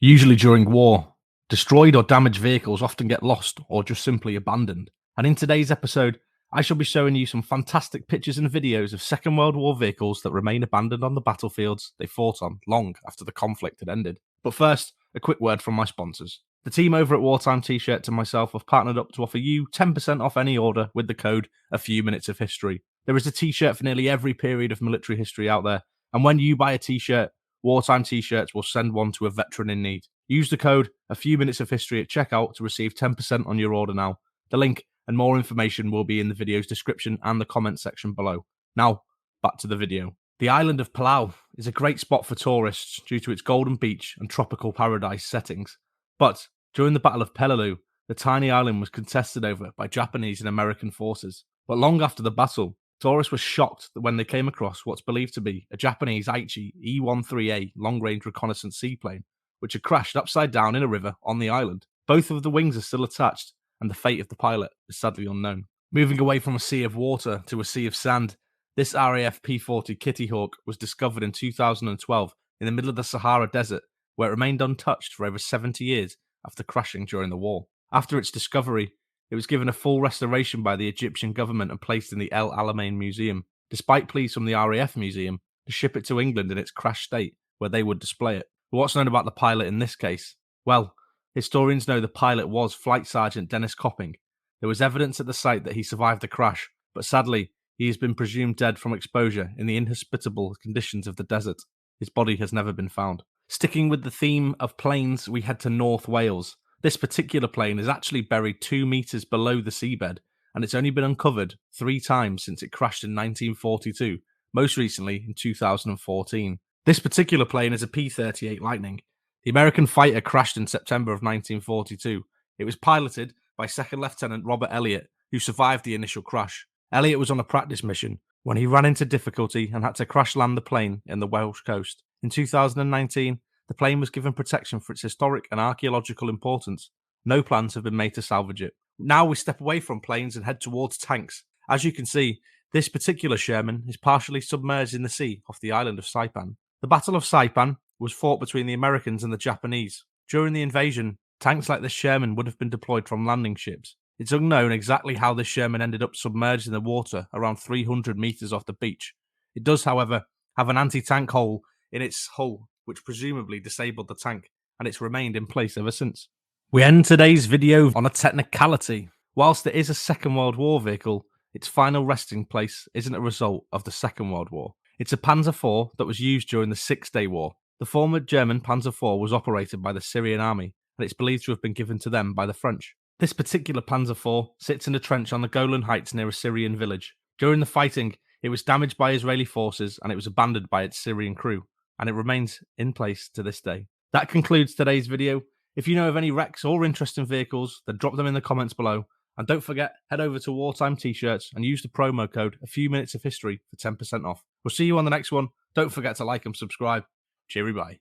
Usually during war, destroyed or damaged vehicles often get lost or just simply abandoned. And in today's episode, I shall be showing you some fantastic pictures and videos of Second World War vehicles that remain abandoned on the battlefields they fought on long after the conflict had ended. But first, a quick word from my sponsors. The team over at Wartime TShirt and myself have partnered up to offer you 10% off any order with the code A Few Minutes of History. There is a t-shirt for nearly every period of military history out there, and when you buy a t-shirt, Wartime T-shirts will send one to a veteran in need. Use the code A Few Minutes of History at checkout to receive 10% on your order now. The link and more information will be in the video's description and the comment section below. Now, back to the video. The island of Palau is a great spot for tourists due to its golden beach and tropical paradise settings. But during the Battle of Peleliu, the tiny island was contested over by Japanese and American forces. But long after the battle, tourists were shocked that when they came across what's believed to be a Japanese Aichi E-13A long-range reconnaissance seaplane, which had crashed upside down in a river on the island. Both of the wings are still attached, and the fate of the pilot is sadly unknown. Moving away from a sea of water to a sea of sand, this RAF P-40 Kitty Hawk was discovered in 2012 in the middle of the Sahara Desert, where it remained untouched for over 70 years after crashing during the war. After its discovery, it was given a full restoration by the Egyptian government and placed in the El Alamein Museum, despite pleas from the RAF Museum to ship it to England in its crashed state, where they would display it. But what's known about the pilot in this case? Well, historians know the pilot was Flight Sergeant Dennis Copping. There was evidence at the site that he survived the crash, but sadly, he has been presumed dead from exposure in the inhospitable conditions of the desert. His body has never been found. Sticking with the theme of planes, we head to North Wales. This particular plane is actually buried 2 meters below the seabed, and it's only been uncovered 3 times since it crashed in 1942, most recently in 2014. This particular plane is a P-38 Lightning. The American fighter crashed in September of 1942. It was piloted by Second Lieutenant Robert Elliott, who survived the initial crash. Elliott was on a practice mission when he ran into difficulty and had to crash land the plane in the Welsh coast. In 2019, the plane was given protection for its historic and archaeological importance. No plans have been made to salvage it. Now we step away from planes and head towards tanks. As you can see, this particular Sherman is partially submerged in the sea off the island of Saipan. The Battle of Saipan was fought between the Americans and the Japanese. During the invasion, tanks like this Sherman would have been deployed from landing ships. It's unknown exactly how this Sherman ended up submerged in the water around 300 meters off the beach. It does, however, have an anti-tank hole in its hull, which presumably disabled the tank, and it's remained in place ever since. We end today's video on a technicality. Whilst it is a Second World War vehicle, its final resting place isn't a result of the Second World War. It's a Panzer IV that was used during the Six-Day War. The former German Panzer IV was operated by the Syrian army, and it's believed to have been given to them by the French. This particular Panzer IV sits in a trench on the Golan Heights near a Syrian village. During the fighting, it was damaged by Israeli forces and it was abandoned by its Syrian crew, and it remains in place to this day. That concludes today's video. If you know of any wrecks or interesting vehicles, then drop them in the comments below. And don't forget, head over to Wartime T-Shirts and use the promo code A Few Minutes of History for 10% off. We'll see you on the next one. Don't forget to like and subscribe. Cheery bye.